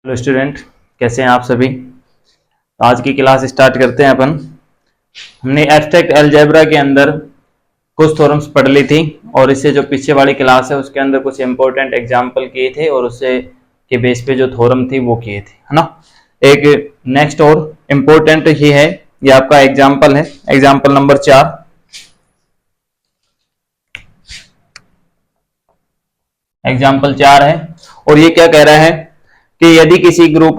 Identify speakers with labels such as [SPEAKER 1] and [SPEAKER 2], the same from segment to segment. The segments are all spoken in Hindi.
[SPEAKER 1] हेलो स्टूडेंट, कैसे हैं आप सभी। आज की क्लास स्टार्ट करते हैं अपन। हमने एब्स्ट्रैक्ट अलजेब्रा के अंदर कुछ थ्योरम्स पढ़ ली थी और इससे जो पीछे वाली क्लास है उसके अंदर कुछ इंपॉर्टेंट एग्जांपल किए थे और उससे के बेस पे जो थ्योरम थी वो किए थे, है ना। एक नेक्स्ट और इम्पोर्टेंट ही है, ये आपका एग्जाम्पल है, एग्जाम्पल नंबर 4। एग्जाम्पल 4 है और ये क्या कह रहा है कि यदि किसी ग्रुप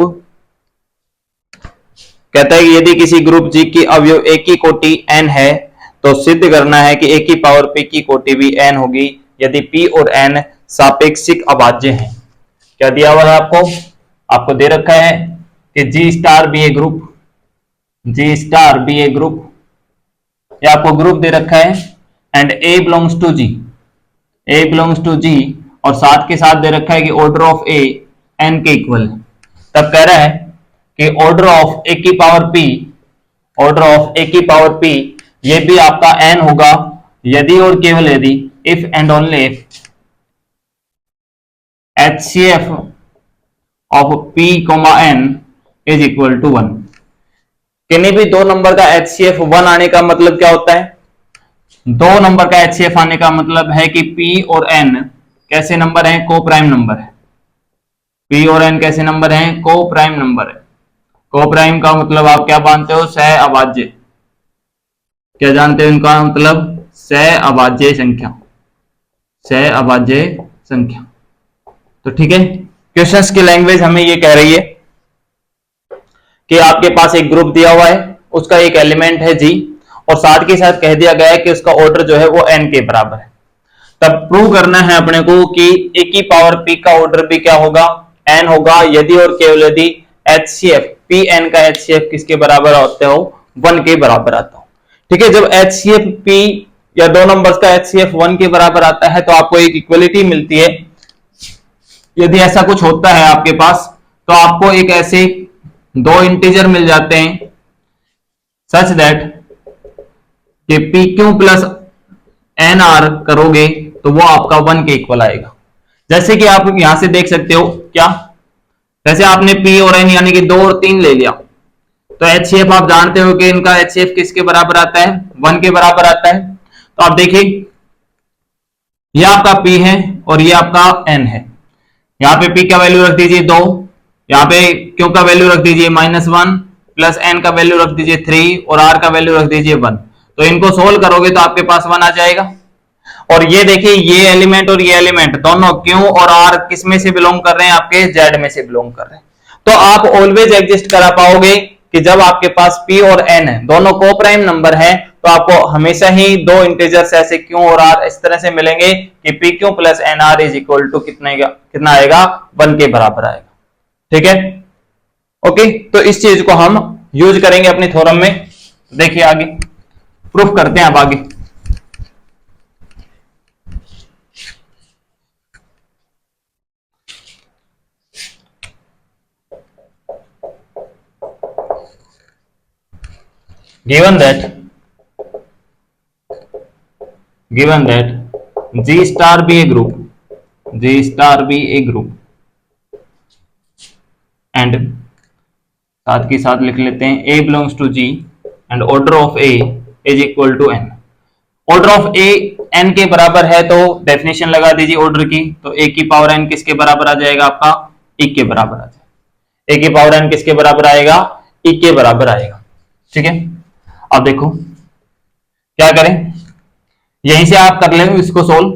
[SPEAKER 1] कहता है कि यदि किसी ग्रुप G की अवयव A की कोटि n है तो सिद्ध करना है कि A की पावर P की कोटि भी n होगी यदि P और n सापेक्षिक अभाज्य हैं। क्या दिया हुआ है आपको? आपको दे रखा है कि G star B a group, G star B a group, ये आपको ग्रुप दे रखा है and A belongs to G, A belongs to G और साथ के साथ दे रखा है कि ऑर्डर ऑफ A n के इक्वल है। तब कह रहा है कि ऑर्डर ऑफ ए की power P, order of A की पावर पी ये भी आपका n होगा यदि और केवल यदि if and only if HCF of p, n is equal to 1। किन्हीं भी दो नंबर का HCF 1 आने का मतलब क्या होता है? दो नंबर का HCF आने का मतलब है कि p और n कैसे नंबर हैं? को प्राइम नंबर है। p और n कैसे नंबर हैं? को प्राइम नंबर है। को प्राइम का मतलब आप क्या मानते हो? सह अभाज्य। क्या जानते हो इनका मतलब? सह अभाज्य संख्या, सह अभाज्य संख्या। तो ठीक है, क्वेश्चंस की लैंग्वेज हमें ये कह रही है कि आपके पास एक ग्रुप दिया हुआ है, उसका एक एलिमेंट है G और साथ के साथ कह दिया गया है कि उसका ऑर्डर जो है वो n के बराबर है। तब प्रूव करना है अपने को कि a की पावर p का ऑर्डर भी क्या होगा? n होगा यदि और केवल यदि HCF Pn का HCF किसके बराबर आते हो? 1 के बराबर आता हो। ठीक है, जब HCF P या दो नंबर्स का HCF 1 के बराबर आता है तो आपको एक इक्वलिटी मिलती है। यदि ऐसा कुछ होता है आपके पास तो आपको एक ऐसे दो इंटीजर मिल जाते हैं सच दैट कि PQ प्लस NR करोगे तो वो आपका 1 के इक्वल आएगा। जैसे कि आप यहां से देख सकते हो, क्या जैसे आपने P और N यानी कि 2 और 3 ले लिया तो HCF आप जानते हो कि इनका HCF किसके बराबर आता है? 1 के बराबर आता है। तो आप देखिए ये आपका P है और ये आपका N है। यहाँ पे P का वैल्यू रख दीजिए 2, यहाँ पे Q का वैल्यू रख दीजिए -1 प्लस N का वैल्यू रख दीजिए 3 और R का वैल्यू रख दीजिए 1। तो इनको सोल्व करोगे तो आपके पास 1 आ जाएगा। और ये देखिए ये एलिमेंट और ये एलिमेंट दोनों Q और R किस में से बिलोंग कर रहे हैं? आपके Z में से बिलोंग कर रहे हैं। तो आप ऑलवेज एग्जिस्ट करा पाओगे कि जब आपके पास P और N है दोनों को प्राइम नंबर है तो आपको हमेशा ही दो इंटीजर्स ऐसे Q और R इस तरह से मिलेंगे कि PQ plus NR is equal to कितना आएगा? 1 के बराबर आएगा। ठीक है, ओके। तो इस चीज को हम यूज करेंगे अपनी थ्योरम में। देखिए आगे प्रूफ करते हैं। अब आगे given that G star be a group, G star be a group and साथ के साथ लिख लेते हैं A belongs to G and order of A is equal to n। Order of A n के बराबर है तो डेफिनेशन लगा दीजिए ऑर्डर की। तो A की पावर n किसके बराबर आ जाएगा? आपका 1 के बराबर आ जाएगा। A की पावर n किसके बराबर आएगा? 1 के बराबर आएगा। ठीक है, अब देखो क्या करें, यहीं से आप कर लेंगे इसको सोल्व।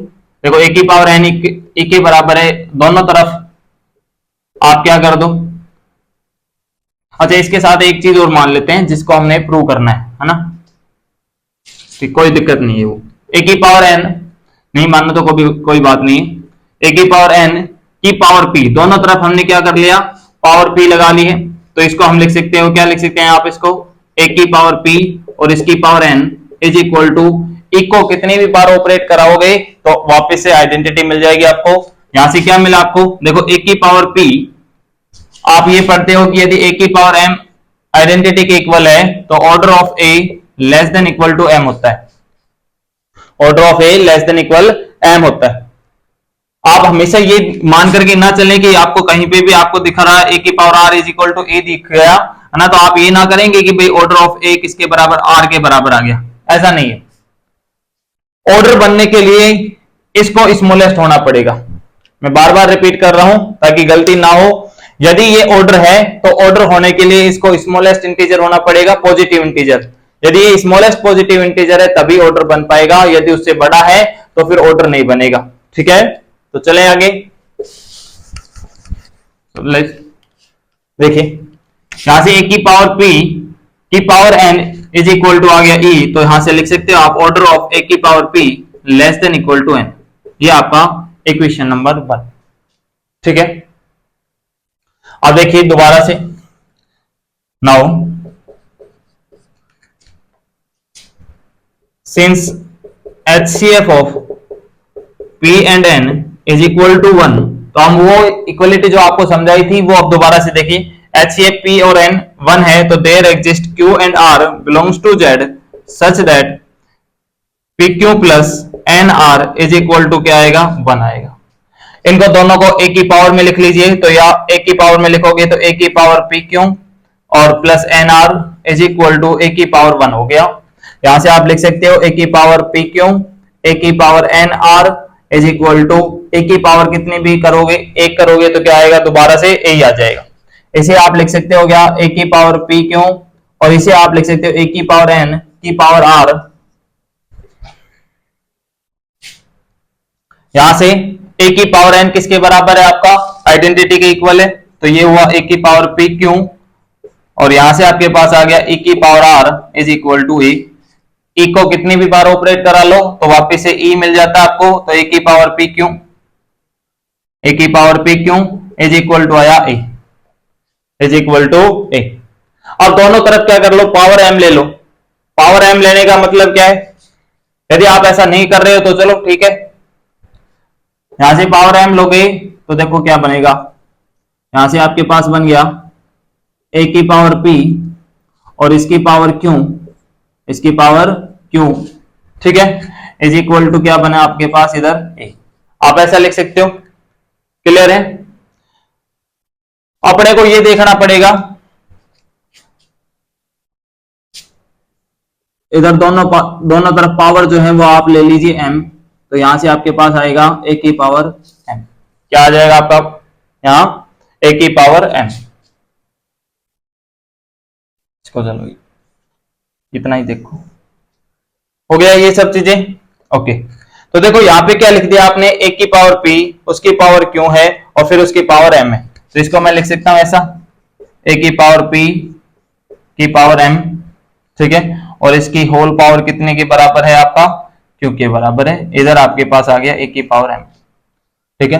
[SPEAKER 1] देखो A की पावर n 1 के बराबर है, दोनों तरफ आप क्या कर दो। अच्छा, इसके साथ एक चीज और मान लेते हैं जिसको हमने प्रूव करना है ना। ठीक, कोई दिक्कत नहीं है। वो A की पावर n नहीं मानना तो कोई बात नहीं है। A की पावर n की पावर p दोनों तरफ हमने क्या कर लिया? पावर p लगा ली है। तो इसको हम लिख सकते हो, क्या लिख सकते हैं आप इसको? A की पावर p और इसकी power n is equal to, को कितनी भी बार ऑपरेट कराओगे तो वापस से आइडेंटिटी मिल जाएगी आपको। यहां से क्या मिला आपको? देखो A की पावर p, आप ये पढ़ते हो कि यदि A की पावर m आइडेंटिटी के इक्वल है तो order of A less than equal to m होता है। Order of A less than equal m होता है। आप हमेशा ये मान करके ना चलें कि आपको कहीं पे भी आपको दिख रहा है ए की power R is equal to A दिख गया है ना, तो आप ये ना करेंगे कि भाई ऑर्डर ऑफ ए किसके बराबर, आर के बराबर आ गया, ऐसा नहीं है। ऑर्डर बनने के लिए इसको स्मॉलेस्ट होना पड़ेगा। मैं बार बार रिपीट कर रहा हूं ताकि गलती ना हो। यदि ये ऑर्डर है तो ऑर्डर होने के लिए इसको स्मॉलेस्ट इंटीजर होना पड़ेगा, पॉजिटिव इंटीजर। यदि ये स्मॉलेस्ट पॉजिटिव इंटीजर है तभी ऑर्डर बन पाएगा, यदि उससे बड़ा है तो फिर ऑर्डर नहीं बनेगा। ठीक है, तो चलें आगे। देखिए यहां से ए की पावर पी की power N is equal to आ गया ई, तो यहां से लिख सकते हो आप ऑर्डर ऑफ ए की power P less than equal to N. ये आपका इक्वेशन नंबर 1। ठीक है, अब देखिए दोबारा से, now since HCF of P and N is equal to 1, तो हम वो इक्वलिटी जो आपको समझाई थी वो अब दोबारा से देखिए। HCF P और N 1 है तो there exist Q and R belongs to Z such that PQ plus NR is equal to क्या आएगा, 1 आएगा। इनको दोनों को ए की पावर में लिख लीजिए, तो या ए की पावर में लिखोगे तो ए की पावर PQ और plus NR is equal to A की पावर 1 हो गया। यहां से आप लिख सकते हो ए की पावर PQ ए की power NR is equal to A की पावर कितनी भी करोगे, एक करोगे तो क्या आएगा, दोबारा से ए ही आ जाएगा। इसे आप लिख सकते हो क्या, ए की पावर PQ और इसे आप लिख सकते हो ए की पावर N की पावर R। यहां से ए की पावर एन किसके बराबर है, आपका आइडेंटिटी के इक्वल है, तो ये हुआ ए की पावर पी क्यू और यहां से आपके पास आ गया ई की power R is equal to E. E को कितनी भी बार ऑपरेट करा लो तो वापस से ई मिल जाता है आपको, तो ए की पावर पी क्यू, ए की power P Q is equal to आया A, is equal to A. अब दोनों तरफ क्या कर लो, पावर एम ले लो। पावर एम लेने का मतलब क्या है, यदि आप ऐसा नहीं कर रहे हो तो चलो ठीक है, यहां से पावर एम लोगे तो देखो क्या बनेगा, यहां से आपके पास बन गया ए की पावर पी और इसकी पावर क्यू, इसकी पावर क्यू, ठीक है, इज इक्वल टू क्या बना आपके पास इधर ए। आप ऐसा लिख सकते हो, क्लियर है। अपने को ये देखना पड़ेगा इधर दोनों तरफ पावर जो है वो आप ले लीजिए एम, तो यहां से आपके पास आएगा ए की पावर एम, क्या आ जाएगा आपका यहां ए की पावर एम। इसको चलो इतना ही देखो, हो गया ये सब चीजें, ओके। तो देखो यहां पे क्या लिख दिया आपने, ए की पावर पी, उसकी पावर क्यू है और फिर उसकी पावर एम है, तो इसको मैं लिख सकता हूं ऐसा, ए की पावर पी की पावर एम, ठीक है, और इसकी होल पावर कितने के बराबर है आपका, क्यू के बराबर है। इधर आपके पास आ गया ए की पावर एम, ठीक है।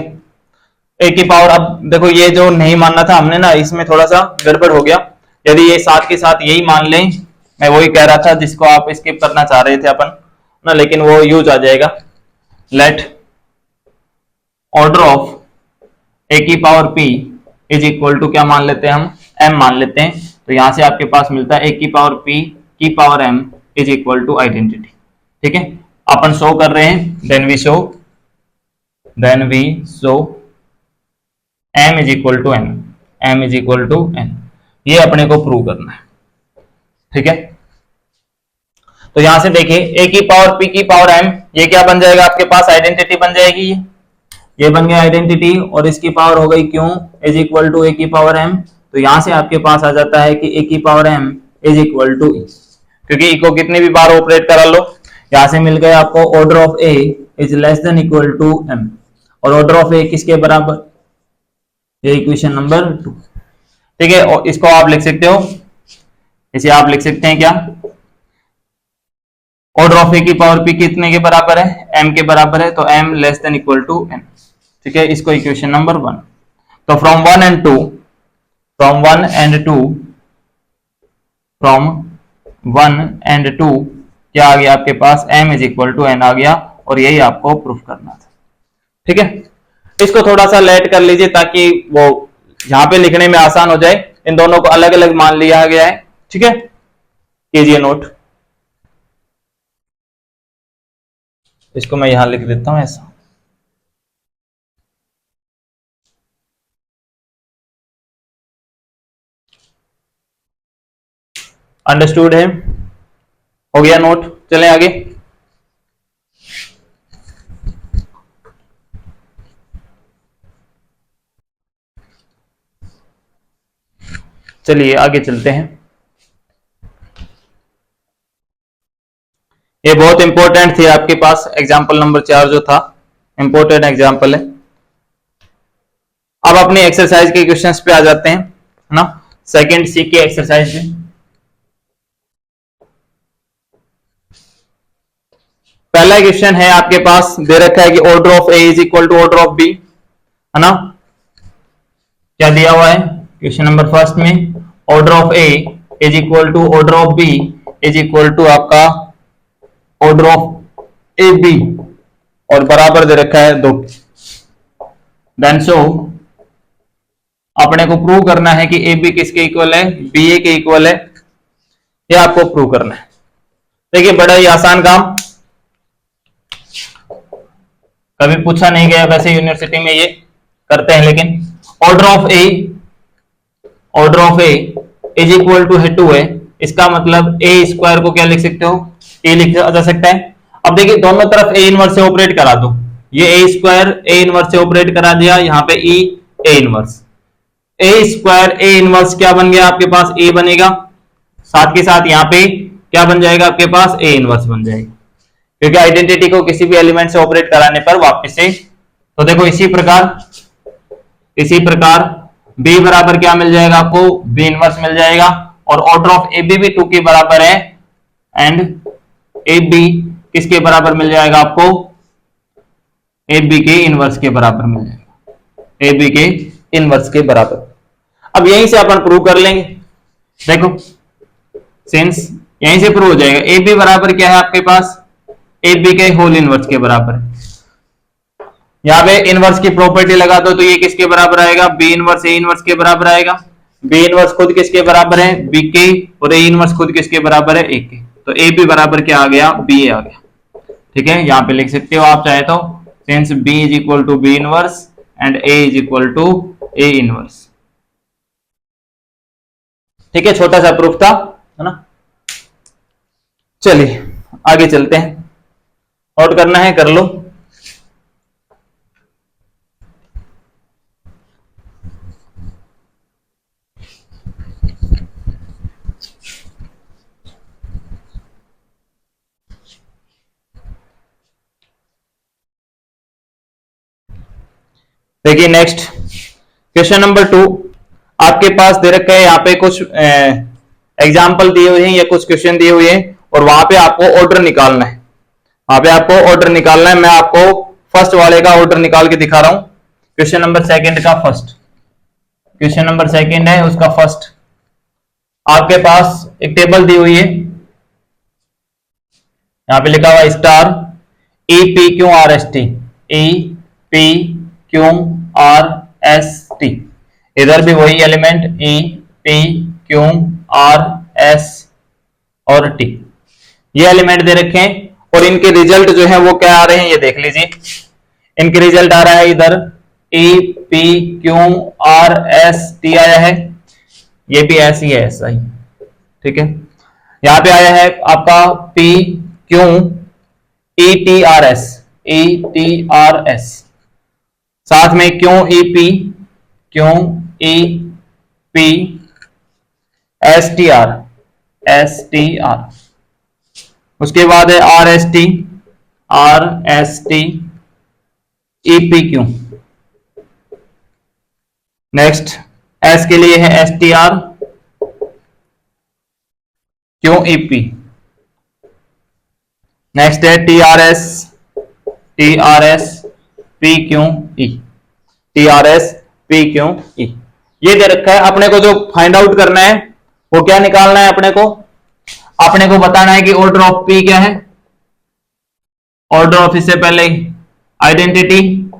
[SPEAKER 1] ए की पावर, अब देखो ये जो नहीं मानना था हमने ना, इसमें थोड़ा सा गड़बड़ हो गया। यदि ये साथ के साथ यही मान लें, मैं वही कह रहा था जिसको आप स्किप करना चाह रहे थे अपन ना, लेकिन वो यूज आ जाएगा। लेट ऑर्डर ऑफ ए की power P is equal to क्या मान लेते हैं हम, एम मान लेते हैं, तो यहां से आपके पास मिलता है ए की पावर पी की power M is equal to identity, ठीक है। अपन शो कर रहे हैं, then we show m is equal to n, m is equal to n, ये अपने को प्रूव करना है, ठीक है। तो यहां से देखिए a की पावर p की पावर m, ये क्या बन जाएगा आपके पास, आइडेंटिटी बन जाएगी, ये बन गया आइडेंटिटी, और इसकी पावर हो गई q is equal to a की पावर m, तो यहां से आपके पास आ जाता है कि a की power m is equal to e, क्योंकि e को कितनी भी बार ऑपरेट करा लो, यहां से मिल गया आपको order of a is less than equal to m, और ऑर्डर ऑफ a किसके बराबर, ये इक्वेशन नंबर 2, ठीक है। और इसको आप लिख सकते हो, इसे आप लिख सकते हैं क्या, ऑर्डर ऑफ ए की पावर पी कितने के बराबर है, m के बराबर है, तो m less than equal to n, ठीक है। इसको इक्वेशन नंबर 1। तो फ्रॉम 1 एंड 2 क्या आ गया आपके पास, m is equal to n आ गया, और यही आपको प्रूफ करना था, ठीक है। इसको थोड़ा सा लेट कर लीजिए ताकि वो यहां पे लिखने में आसान हो जाए। इन दोनों को अलग अलग मान लिया गया है, ठीक है, कीजिए नोट। इसको मैं यहां लिख देता हूं ऐसा, अंडरस्टूड है, हो गया नोट। चलें आगे। चलिए आगे चलते हैं। ये बहुत इंपॉर्टेंट थी आपके पास, एग्जाम्पल नंबर 4 जो था, इंपॉर्टेंट एग्जाम्पल है। अब अपनी एक्सरसाइज के क्वेश्चंस पे आ जाते हैं ना, सेकंड सी के एक्सरसाइज में। पहला क्वेश्चन है आपके पास, दे रखा है कि order of A is equal to order of B, है ना। क्या दिया हुआ है क्वेश्चन नंबर फर्स्ट में, order of A is equal to order of B is equal to आपका ऑर्डर ऑफ ए बी, और बराबर दे रखा है 2। देन सो अपने को प्रूव करना है कि ए बी किसके इक्वल है, बी ए के इक्वल है, ये आपको प्रूव करना है। देखिए बड़ा ही आसान काम, कभी पूछा नहीं गया वैसे यूनिवर्सिटी में, ये करते हैं। लेकिन order of A is equal to है 2 है, इसका मतलब ए स्क्वायर को क्या लिख सकते हो, ए लिखा जा सकता है। अब देखिए दोनों तरफ ए इनवर्स से ऑपरेट करा दो, ये ए स्क्वायर ए इनवर्स से ऑपरेट करा दिया, यहाँ पे E A inverse, A square A inverse क्या बन गया आपके पास, ए बनेगा, साथ के साथ यहाँ पे क्या बन जाएगा आपके पास, ए इनवर्स बन जाएगा, क्योंकि आइडेंटिटी को किसी भी एलिमेंट से ऑपरेट कराने पर वापस से। तो देखो इसी प्रकार बी बराबर क्या मिल जाएगा आपको, बी इनवर्स मिल जाएगा, और ऑर्डर ऑफ ए बी भी 2 के बराबर है, एंड ए बी किसके बराबर मिल जाएगा आपको, ए बी के इनवर्स के बराबर मिल जाएगा, ए बी के इनवर्स के बराबर। अब यहीं से अपन प्रूव कर लेंगे, देखो सिंस यहीं से प्रूव हो जाएगा, ए बी बराबर क्या है आपके पास, ए बी के होल इनवर्स के बराबर है। यहाँ पे इनवर्स की प्रॉपर्टी लगा दो तो ये किसके बराबर आएगा, बी इनवर्स ए इनवर्स के बराबर आएगा। बी इनवर्स खुद किसके बराबर है, बी के, और ए इनवर्स खुद किसके बराबर है, ए के। तो ए बी बराबर क्या आ गया, बी ए आ गया। ठीक है, यहाँ पे लिख सकते हो आप चाहे तो, since B is equal to B inverse and A is equal to A inverse. ठीक है, छोटा सा प्रूफ था, है ना। चलिए आगे चलते हैं, नोट करना है कर लो। देखिए नेक्स्ट क्वेश्चन नंबर 2 आपके पास दे रखा है, यहाँ पे कुछ एग्जाम्पल दिए हुए हैं या कुछ क्वेश्चन दिए हुए हैं, और वहां पे आपको ऑर्डर निकालना है, वहां पे आपको ऑर्डर निकालना है। मैं आपको फर्स्ट वाले का ऑर्डर निकाल के दिखा रहा हूं, क्वेश्चन नंबर सेकंड का फर्स्ट, क्वेश्चन नंबर सेकंड है उसका फर्स्ट। आपके पास एक टेबल दी हुई है, यहाँ पे लिखा हुआ स्टार ई P Q R S T, E P Q R S T, इधर भी वही एलिमेंट ई पी क्यू आर एस और टी, ये एलिमेंट दे रखे हैं, और इनके रिजल्ट जो है वो क्या आ रहे हैं ये देख लीजिए। इनके रिजल्ट आ रहा है इधर ई P Q R S T आया है, ये भी ऐसे ही है, ऐसा ही। ठीक है, यहां पे आया है आपका P Q E T R S, E T R S, साथ में Q E P, Q E P S T R, S T R, उसके बाद है R S T, R S T E P Q, next S के लिए है S T R Q E P, next है T R S P Q E, T R S P Q E, ये दे रखा है। अपने को जो फाइंड आउट करना है वो क्या निकालना है, अपने को बताना है कि ऑर्डर ऑफ पी क्या है, ऑर्डर ऑफ, इससे पहले identity,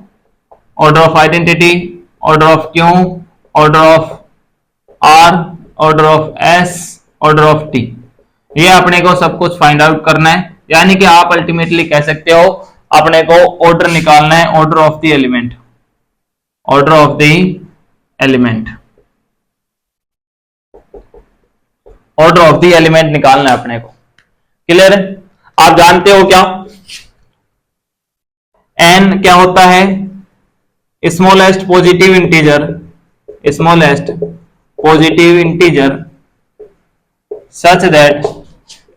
[SPEAKER 1] order of identity, order of Q, order of R, order of S, order of T, ये अपने को सब कुछ फाइंड आउट करना है। यानी कि आप अल्टीमेटली कह सकते हो अपने को ऑर्डर निकालना है, order of the element, order of the element. Order of the element निकालना है अपने को। क्लियर है? आप जानते हो क्या एन क्या होता है? Smallest positive integer, smallest positive integer such that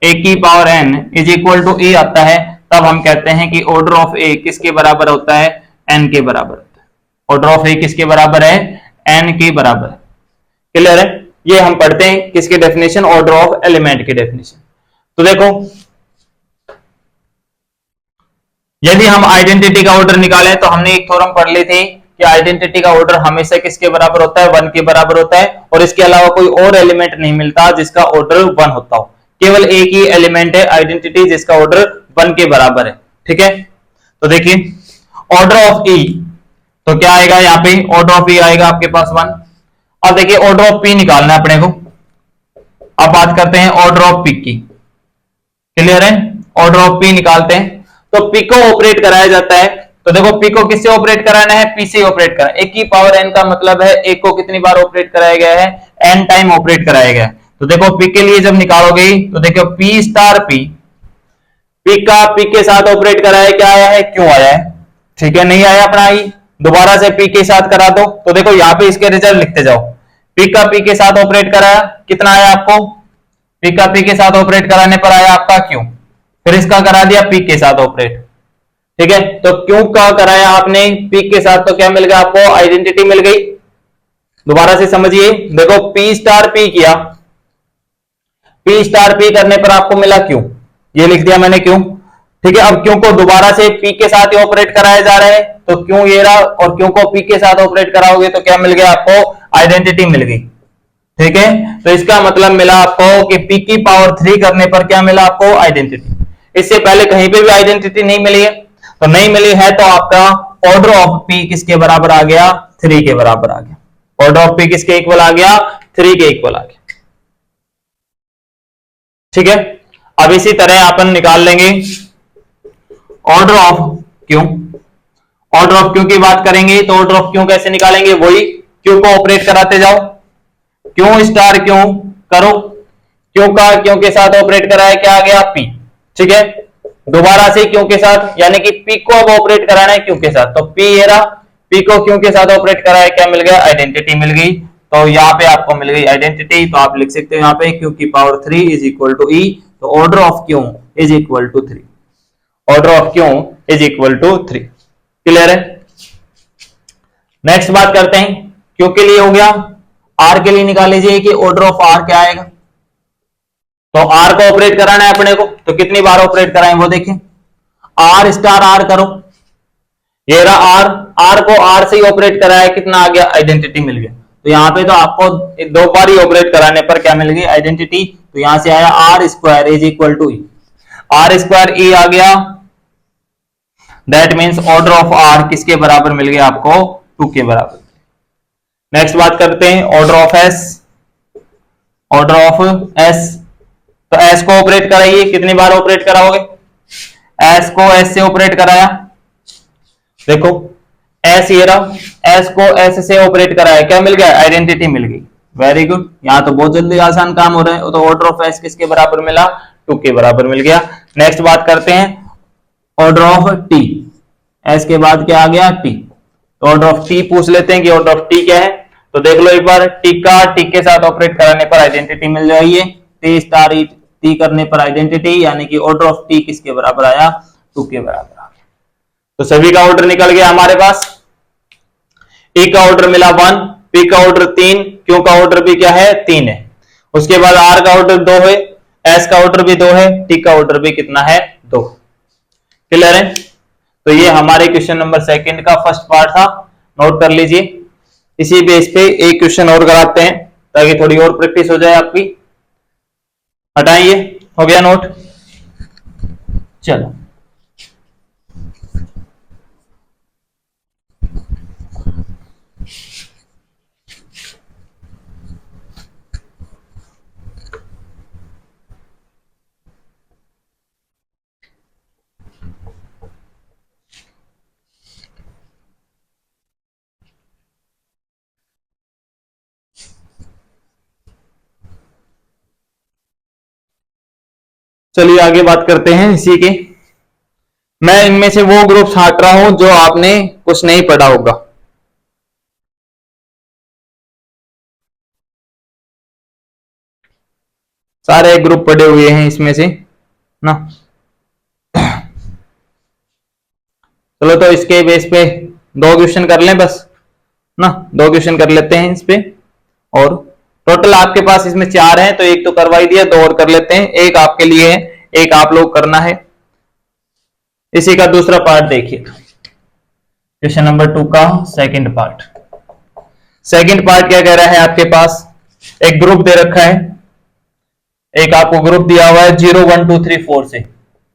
[SPEAKER 1] A की power N is equal to A आता है, तब हम कहते हैं कि ऑर्डर ऑफ ए किसके बराबर होता है? एन के बराबर होता है। ऑर्डर ऑफ ए किसके बराबर है? एन के बराबर। क्लियर है? ये हम पढ़ते हैं किसके डेफिनेशन? ऑर्डर ऑफ एलिमेंट की डेफिनेशन। तो देखो, यदि हम आइडेंटिटी का ऑर्डर निकालें तो हमने एक थ्योरम पढ़ ली थी कि आइडेंटिटी का ऑर्डर हमेशा किसके बराबर होता है? वन के बराबर होता है, और इसके अलावा कोई और एलिमेंट नहीं मिलता जिसका ऑर्डर वन होता हो। केवल एक ही एलिमेंट है आइडेंटिटी जिसका ऑर्डर वन के बराबर है। ठीक है? तो देखिए ऑर्डर ऑफ ई, तो क्या आएगा यहाँ पे? ऑर्डर ऑफ ई आएगा आपके पास वन। अब देखिए ऑर्डर ऑफ पी निकालना है अपने को। अब बात करते हैं ऑर्डर ऑफ पी की। क्लियर है? ऑर्डर ऑफ पी निकालते हैं। तो पी को ऑपरेट कराया जाता है, तो देखो पी को किससे ऑपरेट कराना है? पी से ऑपरेट करा। एक की पावर एन का मतलब है एक को कितनी बार ऑपरेट कराया गया है? एन टाइम ऑपरेट कराया गया है। तो देखो पी के लिए जब निकालोगे तो देखो पी स्टार पी, पी का पी के साथ ऑपरेट कराया, क्या आया है? क्यों आया है। ठीक है? नहीं आया अपना आई, दोबारा से पी के साथ करा दो। तो देखो यहाँ पे इसके रिजल्ट लिखते जाओ। पी का पी के साथ ऑपरेट कराया, कितना आया आपको? पी का पी के साथ ऑपरेट कराने पर आया आपका क्यों। फिर इसका करा दिया पी के साथ ऑपरेट। ठीक है? तो क्यों का कराया आपने पी के साथ, तो क्या मिल गया आपको? आइडेंटिटी मिल गई। दोबारा से समझिए, देखो पी स्टार पी किया, पी स्टार पी करने पर आपको मिला क्यों, ये लिख दिया मैंने क्यों। ठीक है? अब क्यों को दोबारा से पी के साथ ही ऑपरेट कराया जा रहा है, तो क्यों ये रहा, और क्यों को पी के साथ ऑपरेट कराओगे तो क्या मिल गया आपको? आइडेंटिटी मिल गई। ठीक है? तो इसका मतलब मिला आपको कि पी की पावर 3 करने पर क्या मिला आपको? आइडेंटिटी। इससे पहले कहीं पे भी आइडेंटिटी नहीं मिली है, तो नहीं मिली है तो आपका ऑर्डर ऑफ पी किसके बराबर आ गया? 3 के बराबर आ गया। ऑर्डर ऑफ पी किसके इक्वल आ गया? 3 के इक्वल आ गया। ठीक है? अब इसी तरह अपन निकाल लेंगे order of Q. Order of Q की बात करेंगे तो ऑर्डर ऑफ क्यू कैसे निकालेंगे? वही क्यू को ऑपरेट कराते जाओ, क्यों स्टार क्यों करो, क्यों का क्यों के साथ ऑपरेट कराया, क्या आ गया? पी। ठीक है? दोबारा से क्यों के साथ, यानी कि पी को अब ऑपरेट कराना है क्यों के साथ, तो पी ये रहा, पी को क्यों के साथ ऑपरेट कराया, क्या मिल गया? आइडेंटिटी मिल गई। तो यहाँ पे आपको मिल गई आइडेंटिटी, तो आप लिख सकते हो यहाँ पे क्यू की power 3 is equal to E, तो order of Q is equal to 3। Order of Q is equal to 3। Clear है? नेक्स्ट बात करते हैं, क्यू के लिए हो गया। आर के लिए निकाल लीजिए कि ऑर्डर ऑफ आर क्या आएगा। तो आर को ऑपरेट कराना है अपने को, तो कितनी बार ऑपरेट कराएं वो देखें। आर स्टार आर करो, ये रहा आर, आर को आर से ही ऑपरेट कराया, कितना आ गया? आइडेंटिटी मिल गया। तो यहां पे तो आपको दो बार ही ऑपरेट कराने पर क्या मिल गई? आइडेंटिटी। तो यहां से आया R square is equal to E, R square E आ गया। That means order of R किसके बराबर मिल गया आपको? 2 के बराबर। नेक्स्ट बात करते हैं order of S. Order of S, तो एस को ऑपरेट कराइए, कितनी बार ऑपरेट कराओगे? एस को एस से ऑपरेट कराया, देखो एस ये रहा, एस को एस से ऑपरेट कराया, क्या मिल गया? आइडेंटिटी मिल गई। वेरी गुड, यहां तो बहुत जल्दी आसान काम हो रहा है। तो ऑर्डर ऑफ एस किसके बराबर मिला? 2 के बराबर मिल गया। नेक्स्ट बात करते हैं ऑर्डर ऑफ टी। एस के बाद क्या आ गया? टी। तो ऑर्डर ऑफ टी पूछ लेते हैं कि ऑर्डर ऑफ टी क्या है। तो देख लो एक बार, टी का टी के साथ ऑपरेट कराने पर आइडेंटिटी मिल जाएगी, टी स्टार टी करने पर आइडेंटिटी, यानी कि ऑर्डर ऑफ टी किसके बराबर आया? 2 के बराबर आ गया। तो सभी का ऑर्डर निकल गया हमारे पास। ए का ऑर्डर मिला 1, पी का ऑर्डर 3, क्यू का ऑर्डर भी क्या है? 3 है। उसके बाद आर का ऑर्डर 2 है, एस का ऑर्डर भी 2 है, टी का ऑर्डर भी कितना है? 2। क्लियर है? तो ये हमारे क्वेश्चन नंबर सेकंड का फर्स्ट पार्ट था, नोट कर लीजिए। इसी बेस पे एक क्वेश्चन और कराते हैं ताकि थोड़ी और प्रैक्टिस हो जाए आपकी। हटाइए, हो गया नोट? चलो चलिए आगे बात करते हैं इसी के। मैं इनमें से वो ग्रुप हटा रहा हूं जो आपने कुछ नहीं पढ़ा होगा। सारे ग्रुप पढ़े हुए हैं इसमें से ना। चलो तो इसके बेस पे 2 क्वेश्चन कर लें बस ना, 2 क्वेश्चन कर लेते हैं इस पे। और टोटल आपके पास इसमें 4 हैं, तो एक तो करवा ही दिया, 2 और कर लेते हैं। एक आपके लिए है, एक आप लोग करना है। इसी का दूसरा पार्ट देखिए, क्वेश्चन नंबर 2 का सेकंड पार्ट। सेकंड पार्ट क्या कह रहा है, आपके पास एक ग्रुप दे रखा है, एक आपको ग्रुप दिया हुआ है 0 1 2 3 4 से,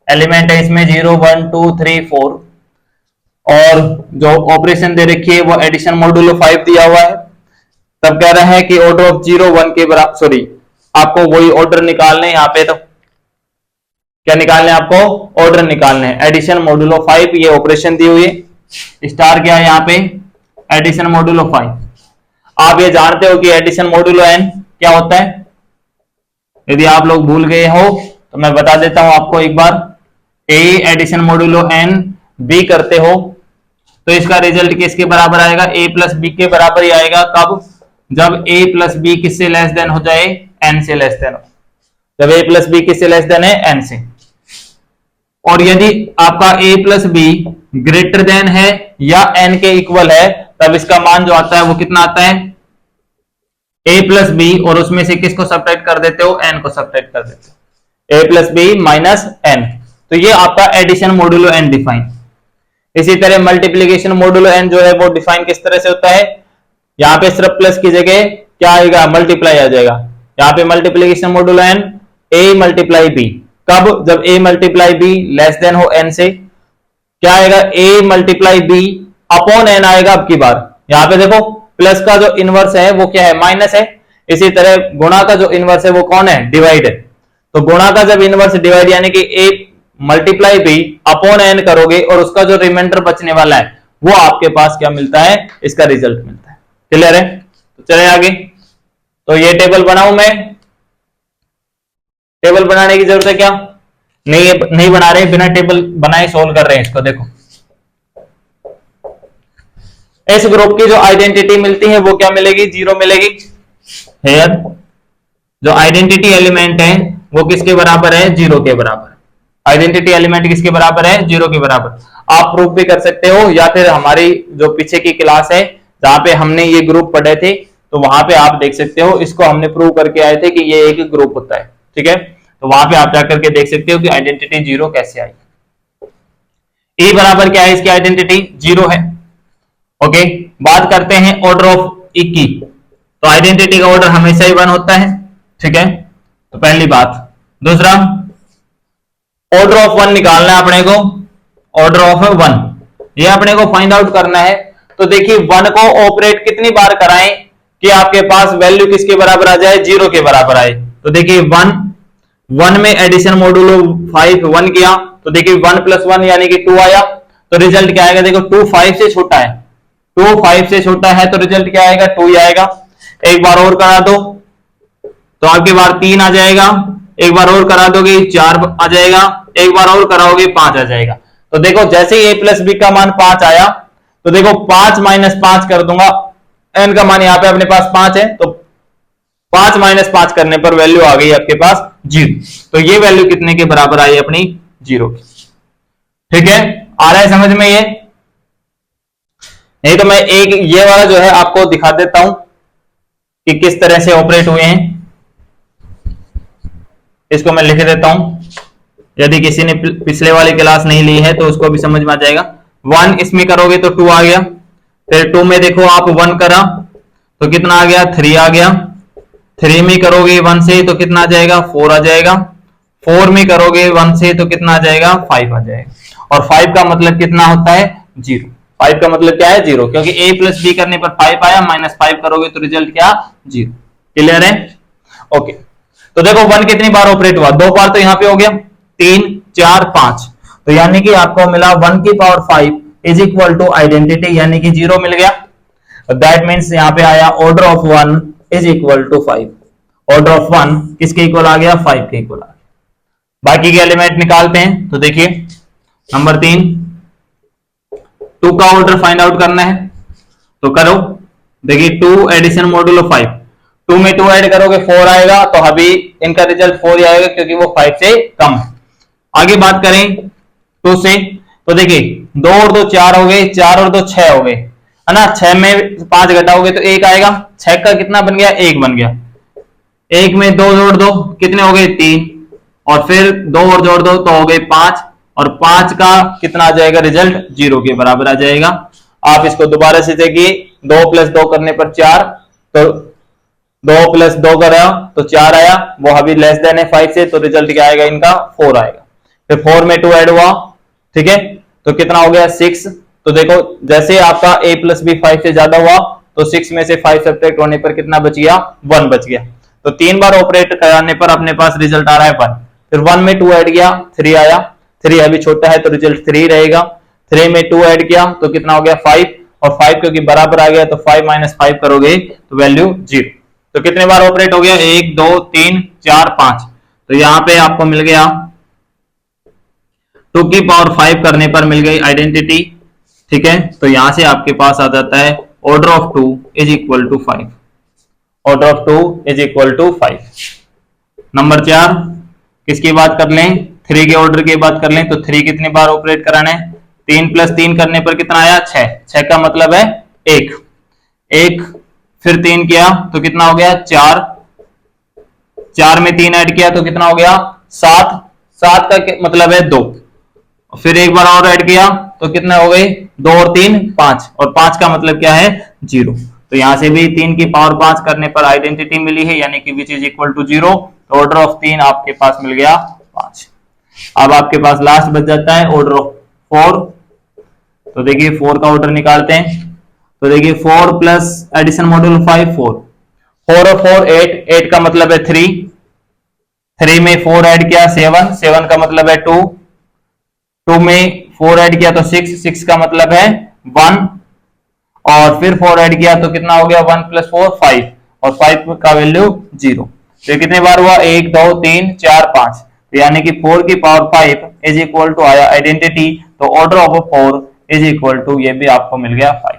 [SPEAKER 1] एलिमेंट है इसमें 0 1 2 3 4, और जो ऑपरेशन दे रखी है वो एडिशन मॉड्यूलो 5 दिया हुआ है। तब कह रहा है कि ऑर्डर ऑफ 0 1 के बराबर, सॉरी आपको वही ऑर्डर निकालने, यहाँ पे तो क्या निकालने, आपको ऑर्डर निकालने हैं। एडिशन मॉड्यूलो 5 ये ऑपरेशन दी हुई है, स्टार क्या है यहाँ पे, एडिशन मॉड्यूलो 5। आप ये जानते हो कि एडिशन मॉड्यूलो n क्या होता है, यदि आप लोग भूल गए हो तो मैं बता देता हूं आपको एक बार। a addition modulo n b करते हो तो इसका रिजल्ट किसके बराबर आएगा, a प्लस बी के बराबर ही आएगा। कब, जब a प्लस बी किससे लेस देन हो जाए, n से लेस देन हो, जब a प्लस बी किससे लेस देन है, n से। और यदि आपका a plus be greater than है या n के इक्वल है, तब इसका मान जो आता है वो कितना आता है, a प्लस बी, और उसमें से किसको सब्ट्रैक्ट कर देते हो, n को सब्ट्रैक्ट कर देते हो, a plus B minus n। तो ये आपका एडिशन मॉड्यूलो n डिफाइन। इसी तरह मल्टीप्लीकेशन मॉड्यूलो n जो है वो डिफाइन किस तरह से होता है, यहाँ पे सिर्फ प्लस की जगह क्या आएगा, मल्टीप्लाई आ जाएगा। यहाँ पे multiplication modulo n a multiply b, कब, जब a multiply b less than हो n से, क्या आएगा, a multiply b upon n आएगा। अब की बार यहाँ पे देखो प्लस का जो इनवर्स है वो क्या है, माइनस है। इसी तरह गुणा का जो इनवर्स है वो कौन है, डिवाइड है। तो गुणा का जब इनवर्स डिवाइड यानी कि a multiply b upon n करोगे और उसका जो रिमाइंडर बचने वाला है वो आपके पास क्या मिलता है, इसका रिजल्ट मिलता है। क्लियर है, तो चले आगे। तो ये टेबल बनाऊं मैं, टेबल बनाने की जरूरत है क्या, नहीं बना रहे, बिना टेबल बनाए सोल्व कर रहे हैं इसको। देखो इस ग्रुप की जो आइडेंटिटी मिलती है वो क्या मिलेगी, 0 मिलेगी। हेयर जो आइडेंटिटी एलिमेंट है वो किसके बराबर है, 0 के बराबर। आइडेंटिटी एलिमेंट किसके बराबर है, 0 के बराबर। आप प्रूफ भी कर सकते हो, या फिर हमारी जो पीछे की क्लास है जहां पे हमने ये ग्रुप पढ़े थे, तो वहां पे आप देख सकते हो, इसको हमने प्रूव करके आए थे कि ये एक ग्रुप होता है। ठीक है, तो वहां पे आप जाकर के देख सकते हो कि आइडेंटिटी 0 कैसे आई। ए बराबर क्या है, इसकी आइडेंटिटी 0 है। ओके, बात करते हैं ऑर्डर ऑफ ई की। तो आइडेंटिटी का ऑर्डर हमेशा ही 1 होता है। ठीक है, तो पहली बात। दूसरा, ऑर्डर ऑफ 1 निकालना है अपने को, ऑर्डर ऑफ 1 ये अपने को फाइंड आउट करना है। तो देखिए 1 को ऑपरेट कितनी बार कराएं कि आपके पास वैल्यू किसके बराबर आ जाए, 0 के बराबर आए। तो देखिए 1 में एडिशन मॉड्यूलो 5 1 किया, तो देखिए 1 + 1 यानी कि 2 आया। तो रिजल्ट क्या आएगा, देखो 2 5 से छोटा है, 2 5 से छोटा है, तो रिजल्ट क्या आएगा, 2 ही आएगा। एक बार और करा दो तो आपके बार 3 आ जाएगा, एक बार और करा दोगे 4 आ जाएगा, एक बार और कराओगे 5 आ जाएगा। तो देखो जैसे ही a प्लस बी का मान 5 आया, तो देखो 5 - 5 कर दूंगा, n का मान यहाँ पे अपने पास 5 है, तो 5 - 5 करने पर वैल्यू आ गई आपके पास 0। तो ये वैल्यू कितने के बराबर आई अपनी, 0 की। ठीक है, आ रहा है समझ में ये। नहीं तो मैं एक ये वाला जो है आपको दिखा देता हूं कि किस तरह से ऑपरेट हुए हैं। इसको मैं लिख देता हूं, यदि किसी ने पिछले वाली क्लास नहीं ली है तो उसको भी समझ में आ जाएगा। 1 इसमें करोगे तो 2 आ गया, फिर 2 में देखो आप 1 करा तो कितना आ गया, 3 आ गया। 3 में करोगे 1 से तो कितना आ जाएगा, 4 आ जाएगा। 4 में करोगे 1 से तो कितना आ जाएगा, 5 आ जाएगा। और 5 का मतलब कितना होता है, 0। 5 का मतलब क्या है, 0, क्योंकि a प्लस बी करने पर 5 आया, -5 करोगे तो रिजल्ट क्या, 0। क्लियर है, ओके। तो देखो 1 कितनी बार ऑपरेट हुआ, 2 बार तो यहां पे हो गया, 3 4 5, तो यानी कि आपको मिला 1 की power 5 is equal to identity यानी कि 0 मिल गया। दैट मीन्स यहां पे आया order of 1 is equal to 5। Order of 1 किसके इक्वल आ गया, 5 के इक्वल आ गया। बाकी के एलिमेंट निकालते हैं। तो देखिए नंबर 3, 2 का ऑर्डर फाइंड आउट करना है, तो करो। देखिए 2 एडिशन मॉड्यूलो 5, 2 में 2 ऐड करोगे 4 आएगा, तो अभी इनका रिजल्ट 4 ही आएगा क्योंकि वो 5 से कम है। आगे बात करें 2 से, तो देखिए 2 और 2 4 हो गए, 4 और 2 6 हो गए, है ना। 6 में 5 घटाओगे तो 1 आएगा, 6 का कितना बन गया, 1 बन गया। 1 में 2 जोड़ दो, कितने हो गए, 3, और फिर 2 और जोड़ दो तो हो गए 5, और 5 का कितना आ जाएगा, रिजल्ट 0 के बराबर आ जाएगा। आप इसको दोबारा से देखिए, 2 + 2 करने पर 4, तो 2 + 2 करा तो 4 आया, वो अभी लेस देन है 5 से, तो रिजल्ट क्या आएगा इनका, 4 आएगा। फिर 4 में 2 ऐड हुआ, ठीक है, तो कितना हो गया, 6। तो देखो जैसे आपका a + b 5 से ज्यादा हुआ, तो 6 में से 5 सब्ट्रैक्ट होने पर कितना बच गया, 1 बच गया। तो 3 बार ऑपरेट कराने पर अपने पास रिजल्ट आ रहा है 1। फिर 1 में 2 ऐड किया, 3 आया, 3 अभी छोटा है तो रिजल्ट 3 रहेगा। 3 में 2 ऐड किया तो कितना हो गया, 5, और 5 क्योंकि बराबर आ गया तो 5 - 5 करोगे तो वैल्यू 0। तो कितने बार ऑपरेट हो गया, 1 2 3 4 5। तो यहां पे आपको मिल गया 2 की पावर 5 करने पर मिल गई आइडेंटिटी, ठीक है। तो यहां से आपके पास आ जाता है order of 2 = 5, order of 2 = 5। Number 4 किसकी बात कर लें, 3 के ऑर्डर की बात कर लें, तो 3 कितनी बार ऑपरेट कराना है, 3 + 3 करने पर कितना आया, 6, 6 का मतलब है 1, फिर 3 किया तो कितना हो गया, 4, 4 में 3 ऐड किया तो कितना हो गया, 7, 7 का मतलब है 2, फिर एक बार और ऐड किया तो कितना हो गए, 2 और 3 5, और 5 का मतलब क्या है, 0। तो यहां से भी 3 की पावर 5 करने पर आइडेंटिटी मिली है, यानी कि विच इज इक्वल टू 0। तो ऑर्डर ऑफ 3 आपके पास मिल गया 5। अब आपके पास लास्ट बच जाता है ऑर्डर ऑफ 4। तो देखिए 4 का ऑर्डर निकालते हैं। तो देखिए 4 प्लस एडिशन मॉड्यूल 5 4, 4 और 4 8, 8 का मतलब है 3, 3 में 4 ऐड किया 7, 7 का मतलब है 2, 2 में 4 ऐड किया तो 6, 6 का मतलब है 1, और फिर 4 ऐड किया तो कितना हो गया, 1 + 4 5, और 5 का वैल्यू 0। तो कितने बार हुआ, 1 2 3 4 5, तो यानी कि 4 की पावर 5 = आया आइडेंटिटी। तो ऑर्डर ऑफ 4 = ये भी आपको मिल गया 5,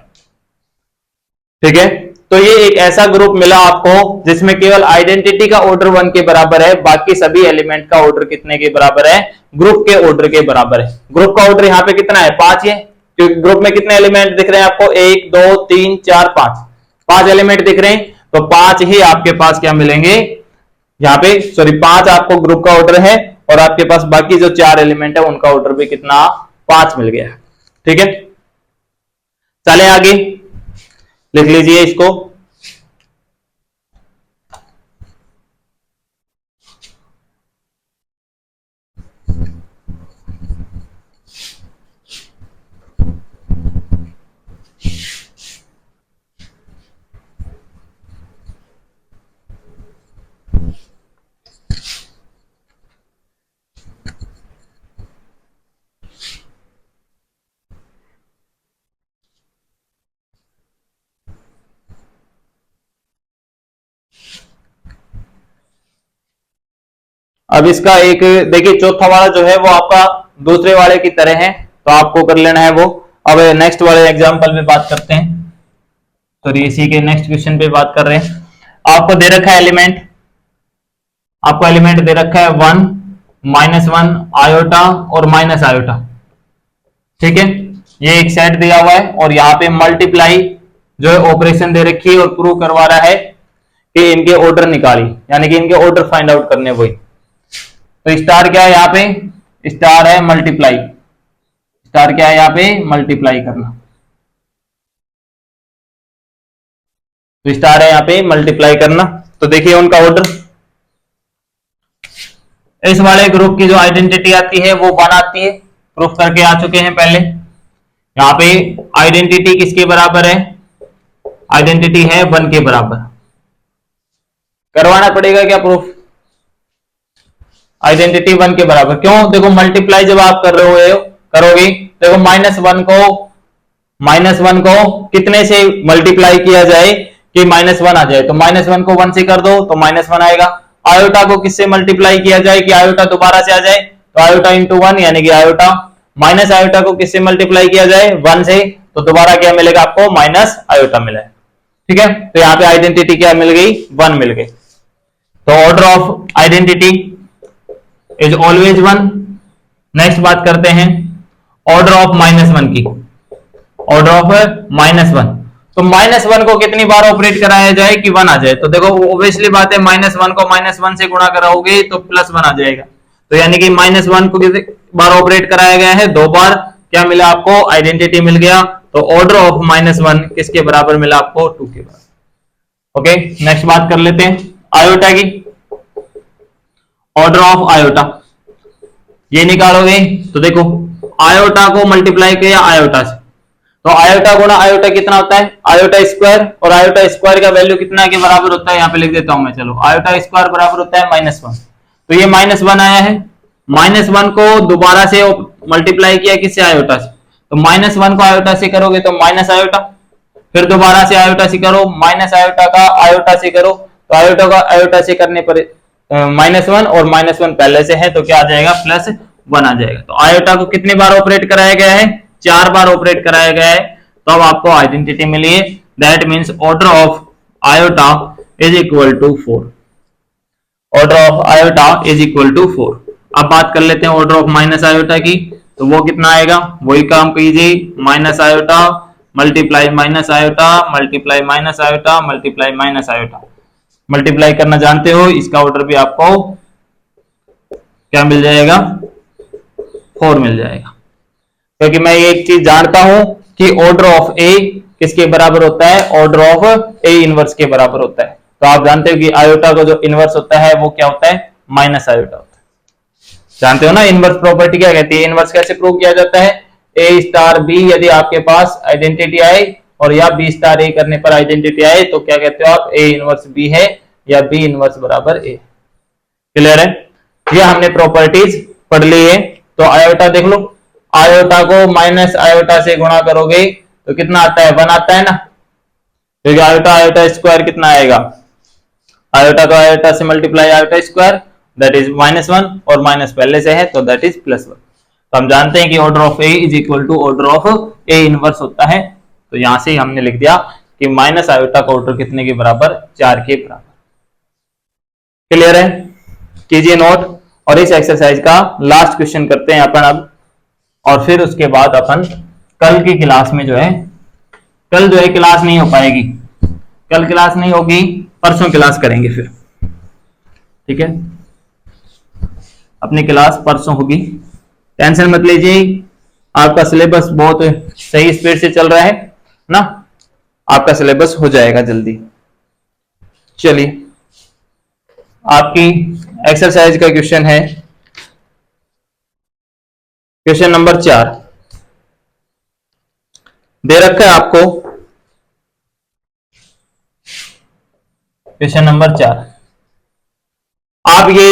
[SPEAKER 1] ठीक है। तो ये एक ऐसा ग्रुप मिला आपको जिसमें केवल आइडेंटिटी का ऑर्डर 1 के बराबर है, बाकी सभी एलिमेंट का ऑर्डर कितने के बराबर है, ग्रुप के ऑर्डर के बराबर है। ग्रुप का ऑर्डर यहाँ पे कितना है, 5 है, क्योंकि ग्रुप में कितने एलिमेंट दिख रहे हैं आपको, 1 2 3 4 5, 5 एलिमेंट दिख रहे हैं, तो 5 ही आपके पास क्या मिलेंगे यहाँ पे, सॉरी 5 आपको ग्रुप का ऑर्डर है, और आपके पास बाकी जो 4 एलिमेंट है उनका ऑर्डर भी कितना, 5 मिल गया, ठीक है। चले आगे, लिख लीजिए इसको। अब इसका एक देखिए, चौथा वाला जो है वो आपका दूसरे वाले की तरह है, तो आपको कर लेना है वो। अब नेक्स्ट वाले एग्जांपल पे बात करते हैं, तो इसी के नेक्स्ट क्वेश्चन पे बात कर रहे हैं। आपको दे रखा है एलिमेंट, आपको एलिमेंट दे रखा है 1 -1 आयोटा और माइनस आयोटा, ठीक है। ये एक सेट दिया हुआ है, और यहाँ पे मल्टीप्लाई जो है ऑपरेशन दे रखी है, और प्रूव करवा रहा है कि इनके ऑर्डर निकाली, यानी कि इनके ऑर्डर फाइंड आउट करने वही। तो स्टार क्या है यहाँ पे, स्टार है मल्टीप्लाई, स्टार क्या है यहाँ पे, मल्टीप्लाई करना। तो स्टार है यहाँ पे मल्टीप्लाई करना। तो देखिए उनका ऑर्डर, इस वाले ग्रुप की जो आइडेंटिटी आती है वो 1 आती है, प्रूफ करके आ चुके हैं पहले। यहाँ पे आइडेंटिटी किसके बराबर है, आइडेंटिटी है 1 के बराबर। करवाना पड़ेगा क्या प्रूफ, आइडेंटिटी 1 के बराबर, क्यों, देखो मल्टीप्लाई जब आप कर रहे हो करोगे, देखो -1 को कितने से मल्टीप्लाई किया जाए कि -1 आ जाए, तो -1 को 1 से कर दो तो -1 आएगा, आयोटा को किससे मल्टीप्लाई किया जाए कि आयोटा दोबारा से आ जाए, तो आयोटा इंटू 1 यानी कि आयोटा, माइनस आयोटा को किससे मल्टीप्लाई किया जाए 1 से, तो दोबारा क्या मिलेगा आपको माइनस आयोटा मिला है। ठीक है, तो यहाँ पे आइडेंटिटी क्या मिल गई 1 मिल गई। तो order of identity is always 1। Next बात करते हैं ऑर्डर ऑफ -1 की, ऑर्डर ऑफ -1। तो -1 को कितनी बार ऑपरेट कराया जाए कि 1 आ जाए, तो देखो ऑब्वियसली बात है -1 को -1 से गुणा कराओगे तो +1 आ जाएगा, तो यानी कि -1 को कितनी बार ऑपरेट कराया गया है 2 बार, क्या मिला आपको आइडेंटिटी मिल गया। तो ऑर्डर ऑफ -1 किसके बराबर मिला आपको 2 के बराबर। ओके, नेक्स्ट बात कर लेते हैं आयोटा की, ऑर्डर ऑफ आयोटा ये निकालोगे तो देखो आयोटा को मल्टीप्लाई किया आयोटा से, तो आयोटा गुणा आयोटा कितना होता है आयोटा स्क्वायर, और आयोटा स्क्वायर का वैल्यू कितना के बराबर होता है, यहाँ पे लिख देता हूं मैं, चलो आयोटा स्क्वायर बराबर होता है -1। तो ये -1 आया है, -1 को दोबारा से मल्टीप्लाई किया किससे आयोटा से, तो -1 को आयोटा से करोगे तो माइनस आयोटा, फिर दोबारा से आयोटा से करो, माइनस आयोटा का आयोटा से करो, तो आयोटा का आयोटा से करने पर -1 और -1 पहले से है तो क्या आ जाएगा +1 आ जाएगा। तो आयोटा को कितनी बार ऑपरेट कराया गया है 4 बार ऑपरेट कराया गया है, तो अब आपको आइडेंटिटी मिली है, that means order of iota is equal to 4। Order of iota is equal to 4। अब बात कर लेते हैं ऑर्डर ऑफ माइनस आयोटा की, तो वो कितना आएगा, वही काम कीजिए, minus iota multiply minus iota multiply minus iota multiply minus iota, multiply करना जानते हो, इसका ऑर्डर भी आपको क्या मिल जाएगा 4 मिल जाएगा, क्योंकि मैं एक चीज जानता हूं कि ऑर्डर ऑफ ए किसके बराबर होता है, ऑर्डर ऑफ ए इनवर्स के बराबर होता है। तो आप जानते हो कि आयोटा का जो इनवर्स होता है वो क्या होता है माइनस आयोटा होता है। जानते हो ना इनवर्स प्रॉपर्टी क्या कहती है, इनवर्स कैसे प्रूव किया जाता है, ए स्टार बी यदि आपके पास आइडेंटिटी आए और या बी स्टार ए करने पर आइडेंटिटी आए तो क्या कहते हो आप, ए इनवर्स बी है या बी इनवर्स बराबर ए। क्लियर है, ये हमने प्रॉपर्टीज पढ़ ली है। तो आयोटा देख लो, आयोटा को माइनस आयोटा से गुणा करोगे तो कितना आता है 1 आता है ना, क्योंकि आयोटा आयोटा स्क्वायर कितना आएगा, आयोटा को आयोटा से multiply iota square that is -1 और माइनस पहले से है तो दैट इज +1। तो हम जानते हैं कि order of A is equal to order of A inverse होता है, तो यहां से हमने लिख दिया कि माइनस आयोटा का ऑर्डर कितने के बराबर 4 के बराबर। क्लियर है, कीजिए नोट, और इस एक्सरसाइज का लास्ट क्वेश्चन करते हैं अपन अब, और फिर उसके बाद अपन कल की क्लास में जो है, कल जो है क्लास नहीं हो पाएगी, कल क्लास नहीं होगी, परसों क्लास करेंगे फिर, ठीक है, अपनी क्लास परसों होगी, टेंशन मत लीजिए, आपका सिलेबस बहुत सही स्पीड से चल रहा है ना, आपका सिलेबस हो जाएगा जल्दी। चलिए, आपकी एक्सरसाइज का क्वेश्चन है क्वेश्चन नंबर 4, दे रखा है आपको क्वेश्चन नंबर 4। आप ये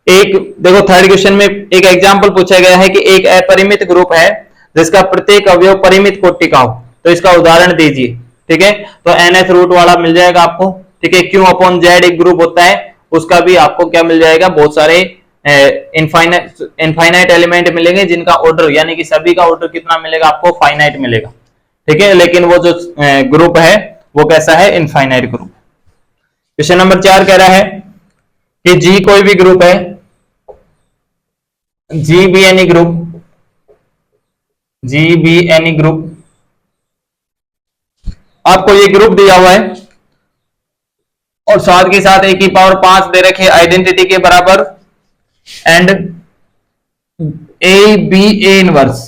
[SPEAKER 1] एक देखो, थर्ड क्वेश्चन में एक एग्जांपल पूछा गया है कि एक अपरिमित ग्रुप है जिसका प्रत्येक अवयव परिमित कोटि का हो, तो इसका उदाहरण दीजिए। ठीक है, तो nth रूट वाला मिल जाएगा आपको। ठीक है, Q अपॉन Z एक ग्रुप होता है, उसका भी आपको क्या मिल जाएगा, बहुत सारे इनफाइनाइट एलिमेंट मिलेंगे जिनका ऑर्डर यानी कि सभी का ऑर्डर कितना मिलेगा आपको, फाइनाइट मिलेगा। ठीक है, लेकिन वो जो ग्रुप है वो कैसा है, इनफाइनाइट ग्रुप। क्वेश्चन नंबर 4 कह रहा है कि G कोई भी ग्रुप है, G be any group, G be any group, आपको ये ग्रुप दिया हुआ है और साथ के साथ ए की पावर 5 दे रखे आइडेंटिटी के बराबर, and A B A inverse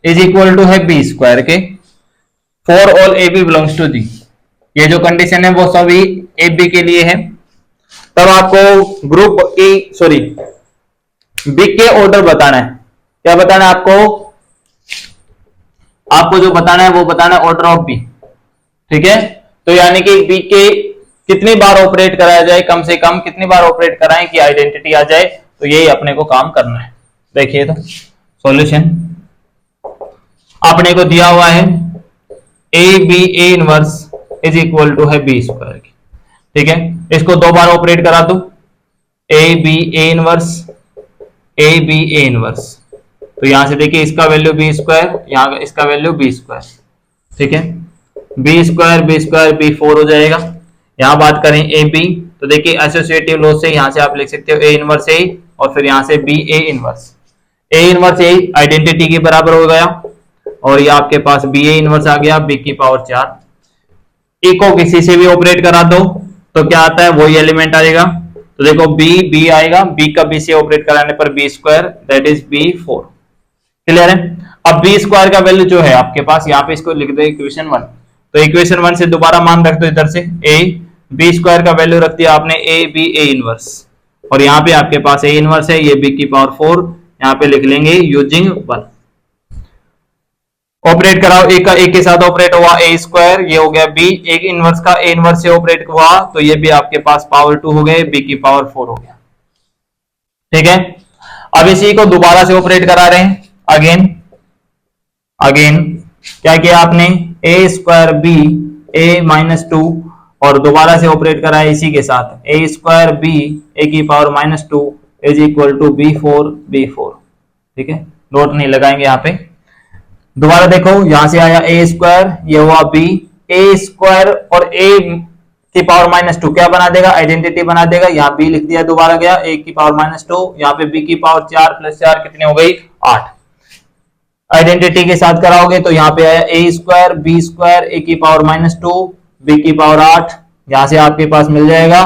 [SPEAKER 1] is equal to है बी स्क्वायर के, for all A B belongs to G. ये जो कंडीशन है वो सभी ए बी के लिए है। तब आपको ग्रुप की सॉरी बी के ऑर्डर बताना है। क्या बताना है आपको, आपको जो बताना है वो बताना है ऑर्डर ऑफ बी। ठीक है, तो यानी कि बी के कितनी बार ऑपरेट कराया जाए, कम से कम कितनी बार ऑपरेट कराएं कि आइडेंटिटी आ जाए, तो यही अपने को काम करना है। देखिए तो सॉल्यूशन अपने को दिया हुआ है, A B A inverse is equal to है बी स्क्वायर की। ठीक है, इसको 2 बार ऑपरेट करा दो, A B A inverse, A B A inverse. तो यहां से देखिए इसका वैल्यू बी स्क्वायर, यहाँ इसका वैल्यू बी स्क्वायर, ठीक है। बी स्क्वायर बी 4 हो जाएगा। यहाँ बात करें ए बी, तो देखिए एसोसिएटिव लॉ से यहाँ से आप लिख सकते हो ए इनवर्स ए और फिर यहाँ से B A inverse. A inverse A identity के बराबर हो गया और ये आपके पास बी ए इनवर्स आ गया बी की पावर 4। ए को किसी से भी ऑपरेट करा दो तो क्या आता है, वही एलिमेंट आएगा। तो देखो बी आएगा, बी का बी से ऑपरेट कराने पर B square that is B 4। Clear है। अब बी स्क्वायर का वैल्यू जो है आपके पास, यहाँ पे इसको लिख दो इक्वेशन 1। तो इक्वेशन 1 से दोबारा मान रख दो इधर से, ए बी स्क्वायर का वैल्यू रख दिया आपने ए बी ए इनवर्स और यहाँ पे आपके पास ए इनवर्स है, ये बी की पावर 4, यहाँ पे लिख लेंगे यूजिंग 1। ऑपरेट कराओ, ए का ए के साथ ऑपरेट हुआ ए स्क्वायर, ये हो गया बी, एक इनवर्स का ए इनवर्स से ऑपरेट हुआ तो ये भी आपके पास पावर 2 हो गए, बी की पावर 4 हो गया। ठीक है। अब इसी को दोबारा से ऑपरेट करा रहे हैं, अगेन क्या किया आपने, ए स्क्वायर बी ए माइनस 2 और दोबारा से ऑपरेट करा है इसी के साथ, ए स्क्वायर बी ए की power minus 2 is equal to B 4। ठीक है, डॉट नहीं लगाएंगे यहाँ पे। दोबारा देखो, यहां से आया ए स्क्वायर, ये हुआ बी, ए स्क्वायर और ए की पावर माइनस 2 क्या बना देगा, आइडेंटिटी बना देगा। यहाँ बी लिख दिया, दोबारा गया ए की पावर माइनस 2, यहाँ पे बी की पावर 4 प्लस 4 कितनी हो गई 8। आइडेंटिटी के साथ कराओगे तो यहाँ पे आया ए स्क्वायर बी स्क्वायर ए की पावर माइनस 2 बी की पावर 8, यहां से आपके पास मिल जाएगा।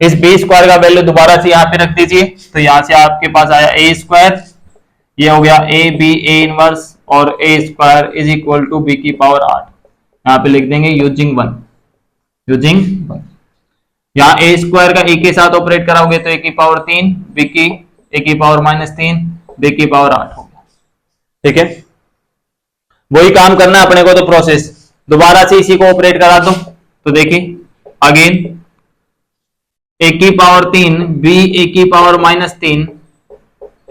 [SPEAKER 1] इस बी स्क्वायर का वैल्यू दोबारा से यहाँ पे रख दीजिए, तो यहां से आपके पास आया ए स्क्वायर, ये हो गया ए बी ए इनवर्स और A square is equal to B की पावर 8, यहाँ पे लिख देंगे यूजिंग 1। यहाँ ए स्क्वायर का ए के साथ ऑपरेट कराओगे तो ए की पावर 3 बी की ए की पावर माइनस 3 बी की पावर 8 हो गया। ठीक है, वही काम करना है अपने को। तो प्रोसेस दोबारा से इसी को ऑपरेट करा दो, तो देखिए अगेन ए की पावर 3 बी ए की पावर माइनस 3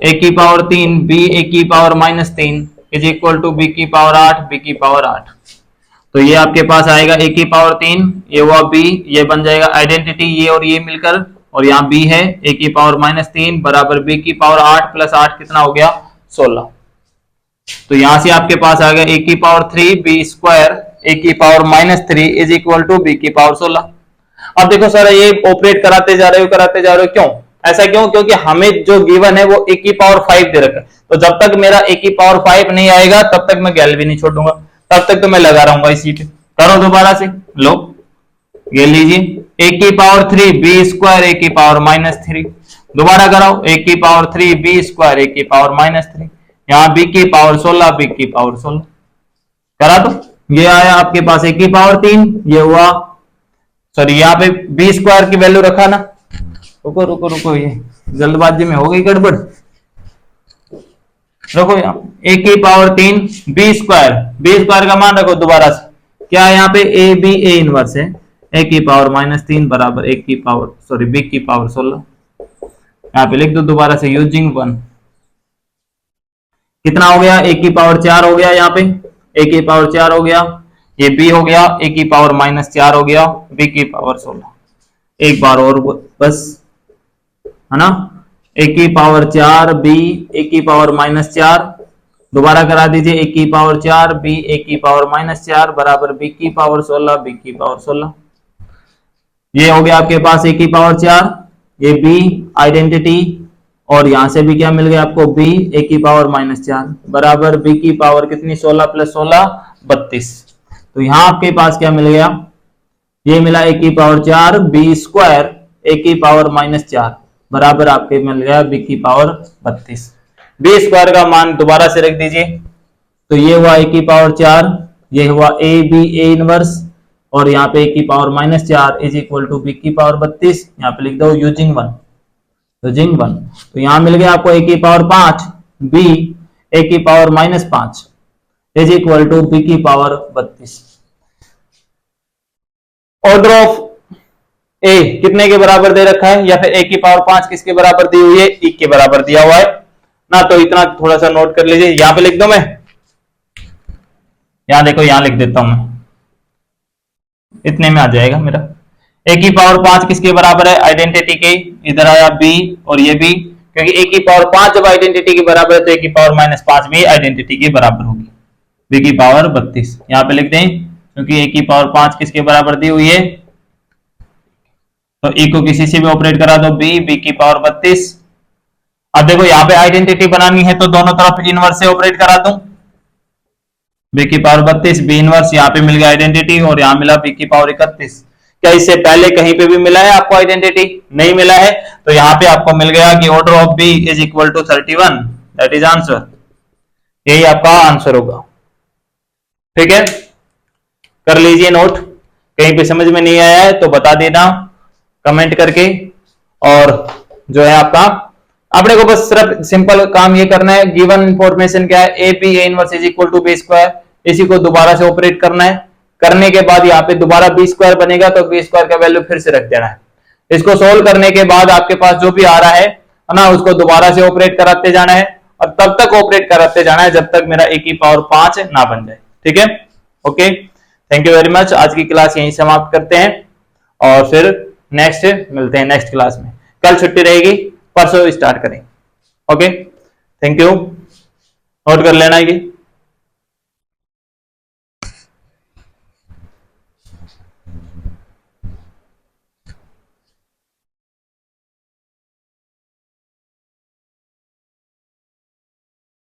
[SPEAKER 1] ए की पावर 3 बी ए की power minus 3 is equal to B की पावर 8 बी की पावर 8। तो ये आपके पास आएगा ए की पावर 3, ये हुआ बी, ये बन जाएगा आइडेंटिटी ये और ये मिलकर, और यहाँ बी है ए की पावर माइनस 3 बराबर बी की पावर 8 प्लस 8 कितना हो गया 16। तो यहां से आपके पास आ गया ए की पावर 3 बी स्क्वायर ए की power minus 3 is equal to B की पावर 16। अब देखो सर ये ऑपरेट कराते जा रहे हो, क्यों ऐसा क्यों, क्योंकि हमें जो गिवन है वो ए की पावर 5 दे रखा है। तो जब तक मेरा ए की पावर 5 नहीं आएगा तब तक मैं गैल भी नहीं छोड़ूंगा, तब तक तो मैं लगा रहूंगा इसी पे। करो दोबारा से, लो ये लीजिए ए की पावर 3 बी स्क्वायर ए की पावर माइनस 3, दोबारा कराओ ए की पावर 3 बी स्क्वायर ए की पावर माइनस 3, यहाँ बी की पावर 16 बी की पावर 16 करा दो, ये आया आपके पास ए की पावर 3, ये हुआ सॉरी यहाँ पे बी स्क्वायर की वैल्यू रखा ना, रुको ये जल्दबाजी में हो गई गड़बड़। रखो यहाँ ए की पावर 3 बी स्क्वायर का मान रखो दोबारा से, क्या है यहाँ पे ए बी ए इनवर्स है, ए की पावर माइनस 3 बराबर ए की पावर बी की पावर 16, यहाँ पे लिख दो दोबारा से यूजिंग 1। कितना हो गया, ए की पावर 4 हो गया, यहाँ पे ए की पावर 4 हो गया, ये बी हो गया ए की पावर माइनस 4 हो गया बी की पावर 16। एक बार और बस है ना, ए की पावर 4 बी ए की पावर माइनस 4, दोबारा करा दीजिए ए की पावर 4 बी ए की पावर माइनस 4 बराबर बी की पावर 16 बी की पावर 16। ये हो गया आपके पास ए की पावर 4, ये बी आइडेंटिटी, और यहां से भी क्या मिल गया आपको बी ए की पावर माइनस 4 बराबर बी की पावर कितनी 16 प्लस 16 32। तो यहां आपके पास क्या मिल गया, ये मिला ए की पावर 4 बी स्क्वायर ए की पावर माइनस 4 बराबर आपके मिल गया बी की पावर 32। बी स्क्वायर का मान दोबारा से रख दीजिए, तो ये हुआ ए की पावर 4, ये हुआ ए बी ए इनवर्स, और यहाँ पे ए की power minus 4 is equal to B की पावर 32, यहाँ पे लिख दो यूजिंग 1। तो यहाँ मिल गया आपको ए की पावर 5 बी ए की power minus 5 is equal to B की पावर 32। ऑर्डर ऑफ ए कितने के बराबर दे रखा है, या फिर ए की पावर 5 किसके बराबर दी हुई है, ई के बराबर दिया हुआ है ना। तो इतना थोड़ा सा नोट कर लीजिए, यहां पे लिख दो, मैं यहां देखो यहां लिख देता हूं मैं, इतने में आ जाएगा मेरा। ए की पावर 5 किसके बराबर है? आइडेंटिटी के। इधर आया बी और ये भी, क्योंकि ए की पावर 5 जब आइडेंटिटी के बराबर है तो ए की पावर -5 भी आइडेंटिटी के बराबर होगी। बी की पावर 32 यहां पे लिख दें, क्योंकि ए की पावर 5 किसके बराबर दी हुई है, तो ए को किसी से भी ऑपरेट करा दो, बी की पावर 32। अब देखो यहाँ पे आइडेंटिटी बनानी है तो दोनों तरफ इनवर्स से ऑपरेट करा दूं, बी की पावर 32, बी इनवर्स, यहाँ पे मिल गया आइडेंटिटी और यहाँ मिला बी की पावर 31। क्या इससे पहले कहीं पे भी मिला है आपको आइडेंटिटी? नहीं मिला है, तो यहाँ पे आपको मिल गया कि order of B is equal to 31, that is answer. यही आपका आंसर होगा। ठीक है, कर लीजिए नोट। कहीं पे समझ में नहीं आया है तो बता देना कमेंट करके। और जो है आपका, अपने को बस सिर्फ सिंपल काम ये करना है, गिवन इंफॉर्मेशन क्या है, A P A inverse is equal to B square, इसी को दोबारा से ऑपरेट करना है। करने के बाद यहाँ पे दोबारा बी स्क्वायर बनेगा तो बी स्क्वायर का वैल्यू फिर से रख देना है। इसको सोल्व करने के बाद आपके पास जो भी आ रहा है ना, उसको दोबारा से ऑपरेट कराते जाना है और तब तक ऑपरेट कराते जाना है जब तक मेरा ए की पावर 5 ना बन जाए। ठीक है, okay, thank you very much. आज की क्लास यहीं समाप्त करते हैं और फिर नेक्स्ट मिलते हैं नेक्स्ट क्लास में। कल छुट्टी रहेगी, परसों स्टार्ट करेंगे। ओके, थैंक यू, नोट कर लेना ये।